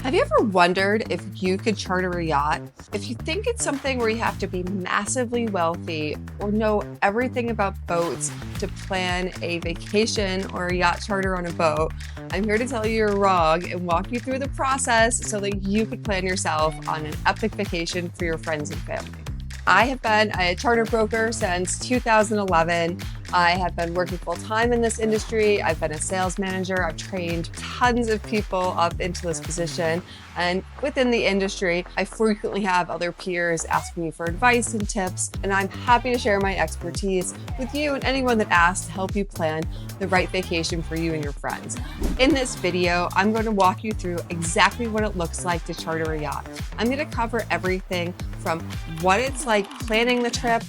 Have you ever wondered if you could charter a yacht? If you think it's something where you have to be massively wealthy or know everything about boats to plan a vacation or a yacht charter on a boat, I'm here to tell you you're wrong and walk you through the process so that you could plan yourself on an epic vacation for your friends and family. I have been a charter broker since 2011. I have been working full-time in this industry. I've been a sales manager. I've trained tons of people up into this position. And within the industry, I frequently have other peers asking me for advice and tips, and I'm happy to share my expertise with you and anyone that asks to help you plan the right vacation for you and your friends. In this video, I'm going to walk you through exactly what it looks like to charter a yacht. I'm going to cover everything from what it's like planning the trip,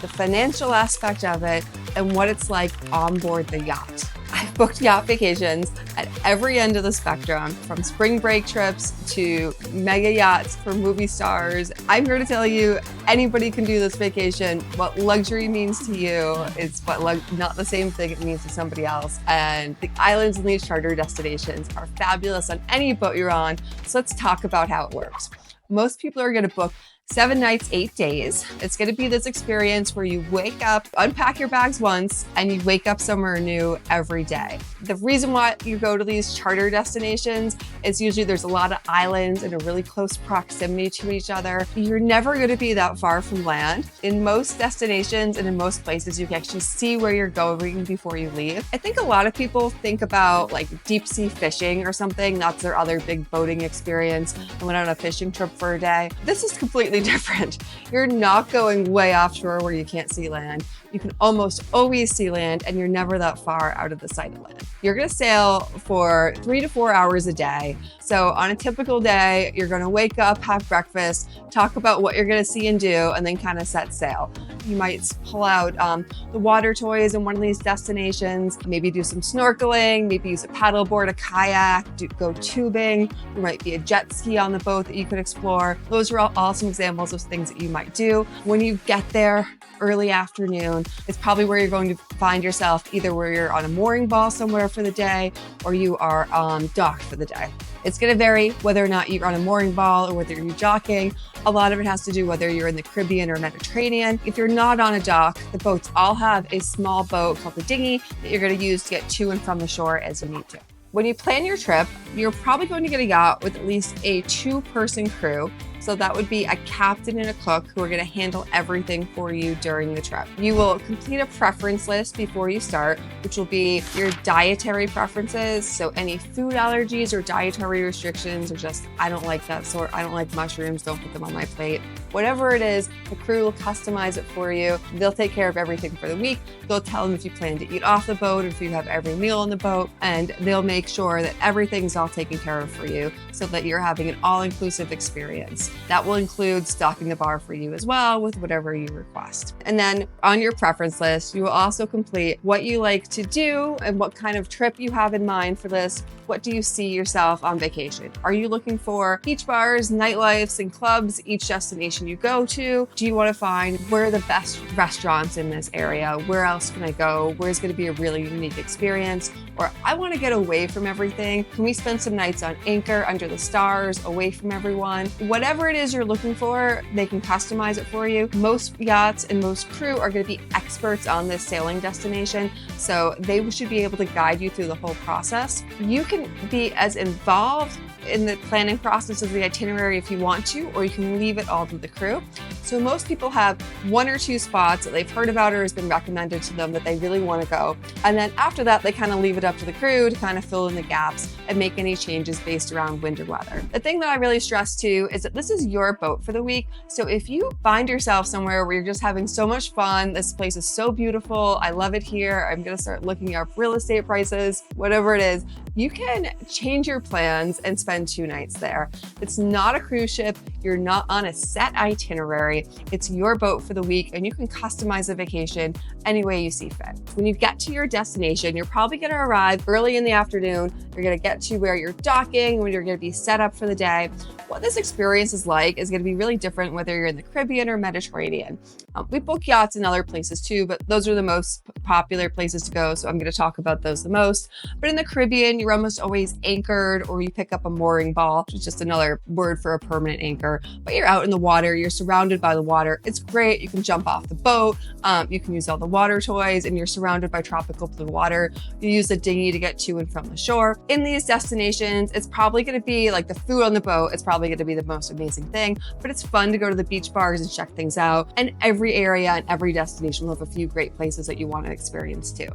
the financial aspect of it, and what it's like on board the yacht. I've booked yacht vacations at every end of the spectrum, from spring break trips to mega yachts for movie stars. I'm here to tell you anybody can do this vacation. What luxury means to you is not the same thing it means to somebody else. And the islands and these charter destinations are fabulous on any boat you're on. So let's talk about how it works. Most people are going to book 7 nights, 8 days. It's going to be this experience where you wake up, unpack your bags once, and you wake up somewhere new every day. The reason why you go to these charter destinations is usually there's a lot of islands in a really close proximity to each other. You're never going to be that far from land. In most destinations and in most places, you can actually see where you're going before you leave. I think a lot of people think about like deep sea fishing or something. That's their other big boating experience. I went on a fishing trip for a day. This is completely different. You're not going way offshore where you can't see land. You can almost always see land, and you're never that far out of the sight of land. You're going to sail for 3 to 4 hours a day. So on a typical day, you're going to wake up, have breakfast, talk about what you're going to see and do, and then kind of set sail. You might pull out the water toys in one of these destinations, maybe do some snorkeling, maybe use a paddleboard, a kayak, go tubing. There might be a jet ski on the boat that you could explore. Those are all some examples of things that you might do. When you get there, early afternoon, it's probably where you're going to find yourself, either where you're on a mooring ball somewhere for the day or you are docked for the day. It's going to vary whether or not you're on a mooring ball or whether you're docking. A lot of it has to do whether you're in the Caribbean or Mediterranean. If you're not on a dock, the boats all have a small boat called a dinghy that you're going to use to get to and from the shore as you need to. When you plan your trip, you're probably going to get a yacht with at least a 2-person crew. So that would be a captain and a cook who are going to handle everything for you during the trip. You will complete a preference list before you start, which will be your dietary preferences. So any food allergies or dietary restrictions, or just, I don't like that sort, I don't like mushrooms, don't put them on my plate. Whatever it is, the crew will customize it for you. They'll take care of everything for the week. They'll tell them if you plan to eat off the boat or if you have every meal on the boat, and they'll make sure that everything's all taken care of for you so that you're having an all-inclusive experience. That will include stocking the bar for you as well with whatever you request. And then on your preference list, you will also complete what you like to do and what kind of trip you have in mind for this. What do you see yourself on vacation? Are you looking for beach bars, nightlifes, and clubs each destination you go to? Do you want to find where are the best restaurants in this area? Where else can I go? Where's going to be a really unique experience? Or I want to get away from everything. Can we spend some nights on anchor under the stars, away from everyone? Whatever it is you're looking for, they can customize it for you. Most yachts and most crew are going to be experts on this sailing destination, so they should be able to guide you through the whole process. You can be as involved in the planning process of the itinerary if you want to, or you can leave it all to the crew. So most people have 1 or 2 spots that they've heard about or has been recommended to them that they really want to go. And then after that, they kind of leave it up to the crew to kind of fill in the gaps and make any changes based around wind or weather. The thing that I really stress too is that this is your boat for the week. So if you find yourself somewhere where you're just having so much fun, this place is so beautiful, I love it here, I'm going to start looking up real estate prices, whatever it is, you can change your plans and spend 2 nights there. It's not a cruise ship. You're not on a set itinerary. It's your boat for the week, and you can customize a vacation any way you see fit. When you get to your destination, you're probably going to arrive early in the afternoon. You're going to get to where you're docking, when you're going to be set up for the day. What this experience is like is going to be really different whether you're in the Caribbean or Mediterranean. We book yachts in other places too, but those are the most popular places to go, so I'm going to talk about those the most. But in the Caribbean, you're almost always anchored, or you pick up a mooring ball, which is just another word for a permanent anchor. But you're out in the water, you're surrounded by the water. It's great. You can jump off the boat. You can use all the water toys, and you're surrounded by tropical blue water. You use the dinghy to get to and from the shore. In these destinations, it's probably going to be like the food on the boat. It's probably going to be the most amazing thing, but it's fun to go to the beach bars and check things out. And every area and every destination will have a few great places that you want to experience too.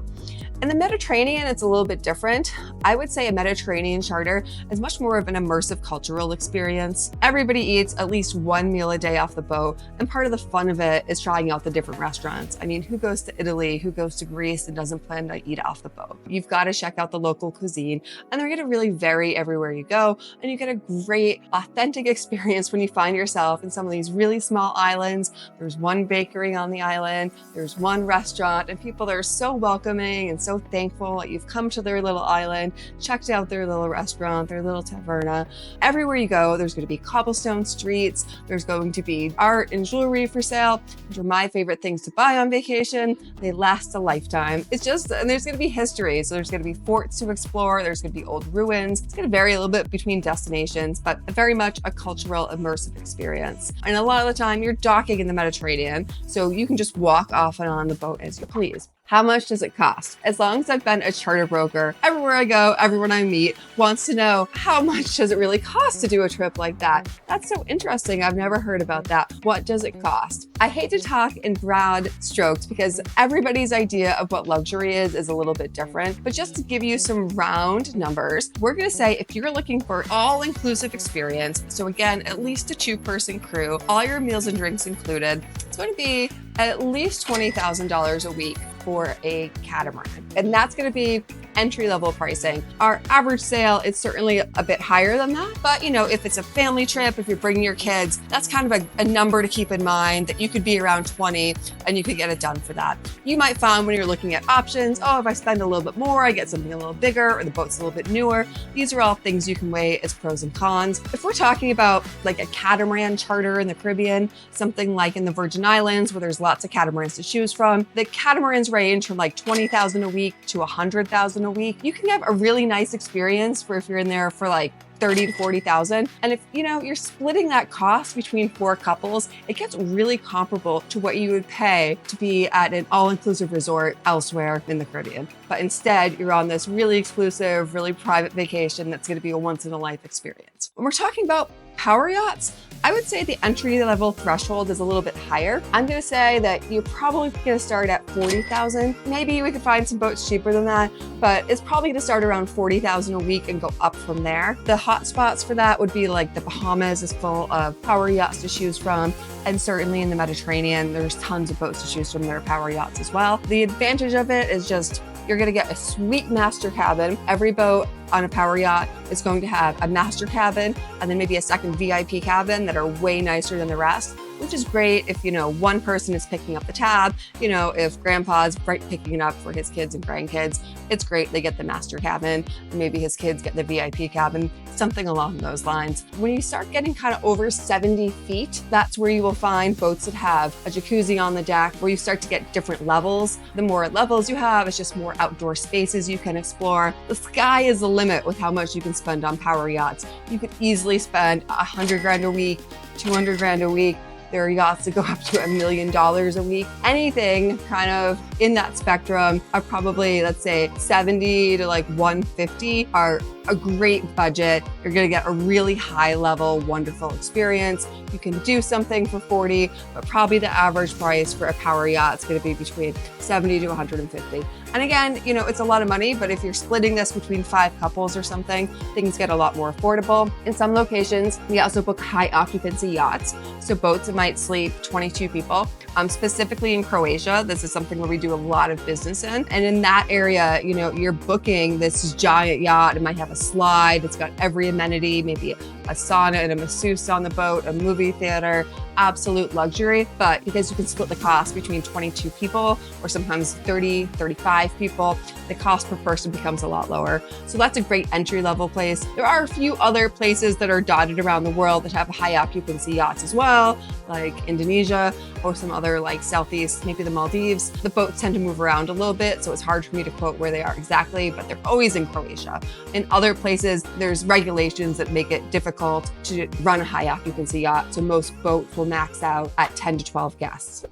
In the Mediterranean, it's a little bit different. I would say a Mediterranean charter is much more of an immersive cultural experience. Everybody eats at least one meal a day off the boat, and part of the fun of it is trying out the different restaurants. I mean, who goes to Italy, who goes to Greece and doesn't plan to eat off the boat? You've got to check out the local cuisine, and they're gonna really vary everywhere you go, and you get a great, authentic experience when you find yourself in some of these really small islands. There's one bakery on the island, there's one restaurant, and people that are so welcoming and so thankful that you've come to their little island, checked out their little restaurant, their little taverna. Everywhere you go, there's going to be cobblestone streets. There's going to be art and jewelry for sale, which are my favorite things to buy on vacation. They last a lifetime. It's just, and there's going to be history. So there's going to be forts to explore. There's going to be old ruins. It's going to vary a little bit between destinations, but very much a cultural immersive experience. And a lot of the time you're docking in the Mediterranean, so you can just walk off and on the boat as you please. How much does it cost? As long as I've been a charter broker, everywhere I go, everyone I meet wants to know, how much does it really cost to do a trip like that? That's so interesting. I've never heard about that. What does it cost? I hate to talk in broad strokes because everybody's idea of what luxury is a little bit different. But just to give you some round numbers, we're going to say if you're looking for all-inclusive experience, so again, at least a two-person crew, all your meals and drinks included, it's going to be at least $20,000 a week for a catamaran. And that's going to be entry-level pricing. Our average sale is certainly a bit higher than that, but you know, if it's a family trip, if you're bringing your kids, that's kind of a number to keep in mind, that you could be around 20 and you could get it done for that. You might find when you're looking at options, oh, if I spend a little bit more, I get something a little bigger, or the boat's a little bit newer. These are all things you can weigh as pros and cons. If we're talking about like a catamaran charter in the Caribbean, something like in the Virgin Islands where there's lots of catamarans to choose from, the catamarans range from like $20,000 a week to $100,000 a week. You can have a really nice experience for if you're in there for like 30 to 40,000. And if you know you're splitting that cost between 4 couples, it gets really comparable to what you would pay to be at an all-inclusive resort elsewhere in the Caribbean. But instead, you're on this really exclusive, really private vacation that's going to be a once-in-a-life experience. When we're talking about power yachts, I would say the entry-level threshold is a little bit higher. I'm going to say that you're probably going to start at 40,000. Maybe we could find some boats cheaper than that, but it's probably going to start around 40,000 a week and go up from there. The hot spots for that would be like the Bahamas is full of power yachts to choose from, and certainly in the Mediterranean, there's tons of boats to choose from that are power yachts as well. The advantage of it is just you're going to get a sweet master cabin. Every boat on a power yacht is going to have a master cabin and then maybe a second VIP cabin that are way nicer than the rest, which is great if, you know, one person is picking up the tab. You know, if grandpa's picking it up for his kids and grandkids, it's great. They get the master cabin, and maybe his kids get the VIP cabin, something along those lines. When you start getting kind of over 70 feet, that's where you will find boats that have a jacuzzi on the deck, where you start to get different levels. The more levels you have, it's just more outdoor spaces you can explore. The sky is the limit with how much you can spend on power yachts. You could easily spend 100 grand a week, 200 grand a week. There are yachts that go up to $1 million a week. Anything kind of in that spectrum of probably, let's say 70 to like 150 are a great budget. You're gonna get a really high level, wonderful experience. You can do something for 40, but probably the average price for a power yacht is gonna be between 70 to 150. And again, you know, it's a lot of money, but if you're splitting this between 5 couples or something, things get a lot more affordable. In some locations, we also book high occupancy yachts. So boats that might sleep 22 people. Specifically in Croatia, this is something where we do a lot of business in. And in that area, you know, you're booking this giant yacht. It might have a slide. It's got every amenity, maybe a sauna and a masseuse on the boat, a movie theater, absolute luxury. But because you can split the cost between 22 people or sometimes 30, 35 people, the cost per person becomes a lot lower. So that's a great entry-level place. There are a few other places that are dotted around the world that have high occupancy yachts as well, like Indonesia or some other like Southeast, maybe the Maldives. The boats tend to move around a little bit, so it's hard for me to quote where they are exactly, but they're always in Croatia. In other places, there's regulations that make it difficult to run a high occupancy yacht, so most boats will max out at 10 to 12 guests.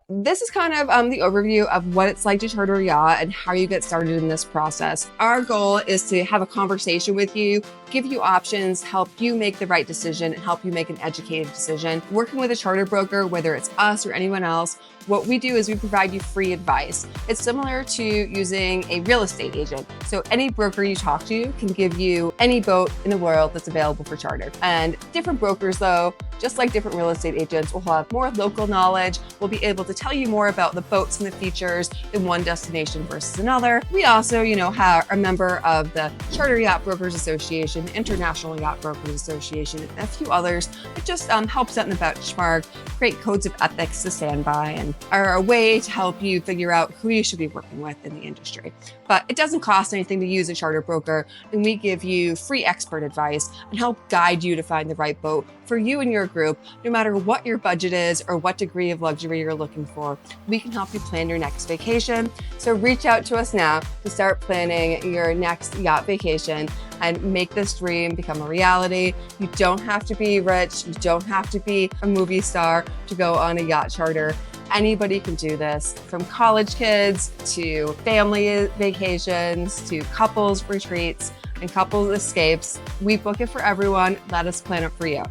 This is kind of the overview of what it's like to charter a yacht and how you get started in this process. Our goal is to have a conversation with you, give you options, help you make the right decision, and help you make an educated decision. Working with a charter broker, whether it's us or anyone else, what we do is we provide you free advice. It's similar to using a real estate agent. So any broker you talk to can give you any boat in the world that's available for charter. And different brokers though, just like different real estate agents, will have more local knowledge, will be able to tell you more about the boats and the features in one destination versus another. We also, are a member of the Charter Yacht Brokers Association, the International Yacht Brokers Association, and a few others. It just helps set in the benchmark, create codes of ethics to stand by, and are a way to help you figure out who you should be working with in the industry. But it doesn't cost anything to use a charter broker, and we give you free expert advice and help guide you to find the right boat for you and your group, no matter what your budget is or what degree of luxury you're looking for. We can help you plan your next vacation. So reach out to us now to start planning your next yacht vacation and make this dream become a reality. You don't have to be rich. You don't have to be a movie star to go on a yacht charter. Anybody can do this, from college kids to family vacations to couples retreats and couples escapes. We book it for everyone. Let us plan it for you.